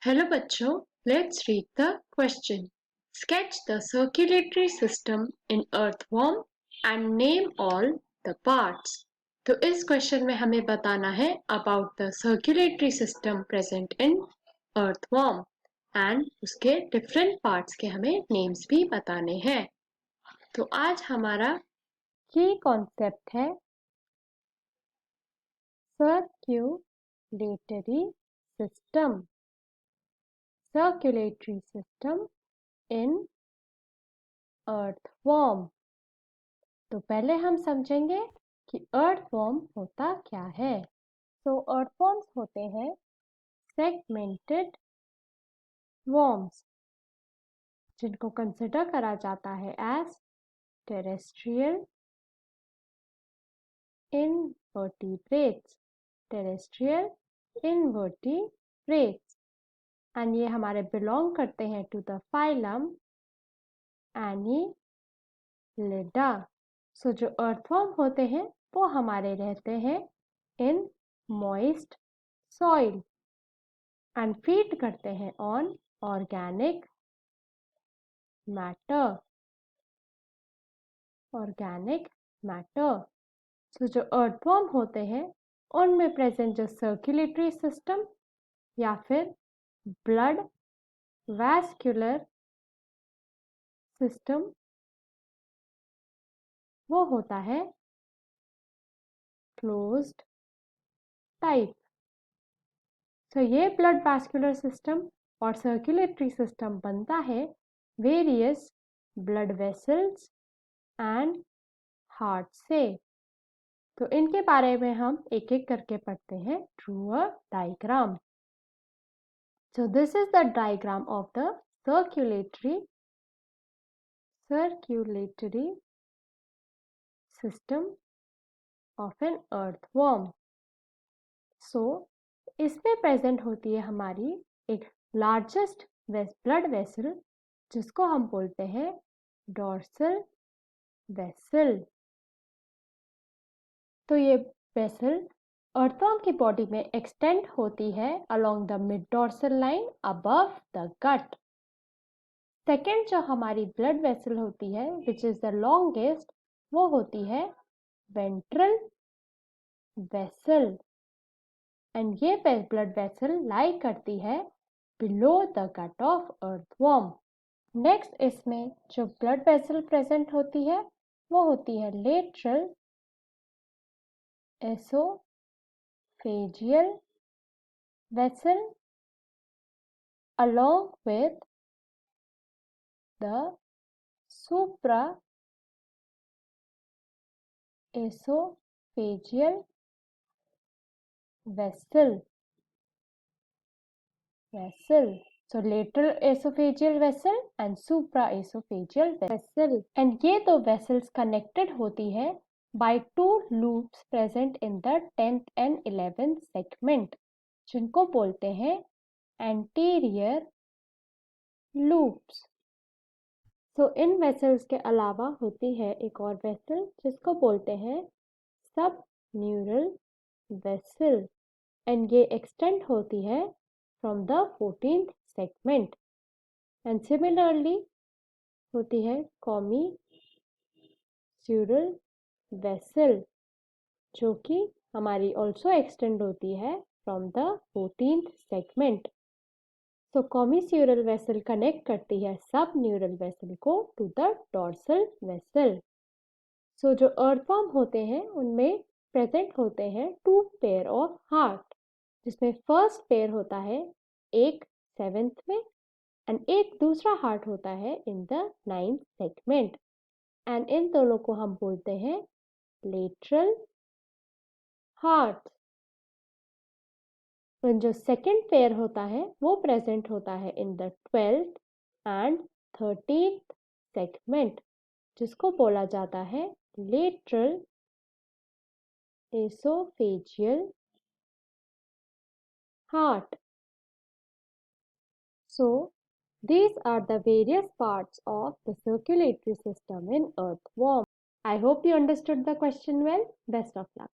Hello bachcho, let's read the question. Sketch the circulatory system in earthworm and name all the parts. तो इस question में हमें बताना है about the circulatory system present in earthworm and उसके different parts के हमें names भी बताने हैं. तो आज हमारा key concept है circulatory system. Circulatory system in earthworm. तो पहले हम समझेंगे कि earthworm होता क्या है. So earthworms होते हैं segmented worms जिनको कंसिडर करा जाता है as terrestrial invertebrates. Terrestrial invertebrates and ये हमारे belong करते हैं to the phylum Annelida. So जो earthworm होते हैं वो हमारे रहते हैं in moist soil and feed करते हैं on organic matter. Organic matter. So जो earthworm होते हैं उनमें present जो circulatory system या फिर blood vascular system वो होता है closed type. So ये blood vascular system और circulatory system बनता है various blood vessels and heart से. तो इनके बारे में हम एक एक करके पढ़ते हैं through a diagram. So this is the diagram of the circulatory system of an earthworm. So इसमें present होती है हमारी एक largest blood vessel जिसको हम बोलते हैं dorsal vessel. तो ये vessel earthworm की body में extend होती है along the mid dorsal line above the gut. Second जो हमारी blood vessel होती है which is the longest वो होती है ventral vessel and ये blood vessel lie करती है below the gut of earthworm. Next इसमें जो blood vessel present होती है वो होती है lateral esophageal vessel along with the supraesophageal vessel. So lateral esophageal vessel and supraesophageal vessel. And ये दो vessels connected होती है by two loops present in the 10th and 11th segment जिनको बोलते हैं anterior loops. So इन vessels के अलावा होती है एक और vessel जिसको बोलते हैं subneural vessel and ये extend होती है from the 14th segment and similarly होती है commissural vessel जो कि हमारी also extend होती है from the 14th segment. So commissural vessel connect करती है subneural vessel को to the dorsal vessel. So जो earthworm होते हैं उनमें present होते हैं two pair of heart जिसमें first pair होता है एक 7th में and एक दूसरा heart होता है in the 9th segment and इन दोनों को हम बोलते हैं lateral heart. जो second pair होता है वो present होता है in the 12th and 13th segment जिसको बोला जाता है lateral esophageal heart. So these are the various parts of the circulatory system in earthworm. I hope you understood the question well. Best of luck.